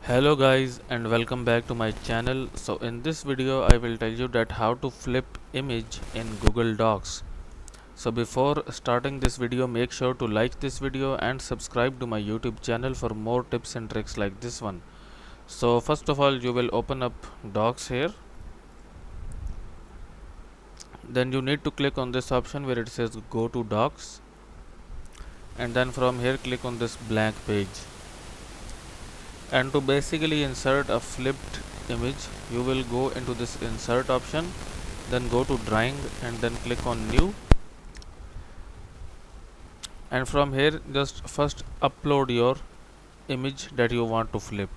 Hello guys and welcome back to my channel. So in this video I will tell you that how to flip image in Google Docs. So before starting this video, make sure to like this video and subscribe to my YouTube channel for more tips and tricks like this one. So first of all, you will open up Docs here. Then you need to click on this option where it says go to Docs, and then from here click on this blank page. And to basically insert a flipped image, you will go into this insert option, then go to drawing and then click on new, and from here just first upload your image that you want to flip.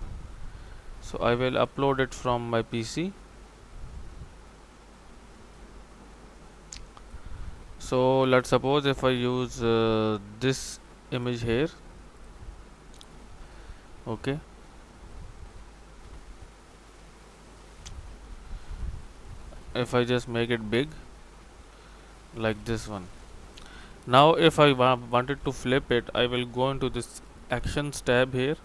So I will upload it from my PC. So let's suppose if I use this image here. Okay, if I just make it big like this one. Now if I wanted to flip it, I will go into this actions tab here,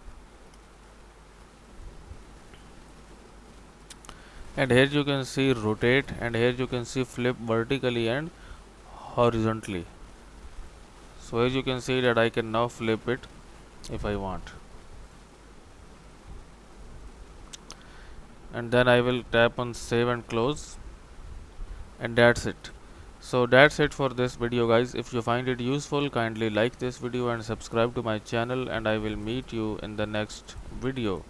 and here you can see rotate, and here you can see flip vertically and horizontally. So as you can see that I can now flip it if I want, and then I will tap on save and close, and that's it. So that's it for this video guys. If you find it useful, kindly like this video and subscribe to my channel, and I will meet you in the next video.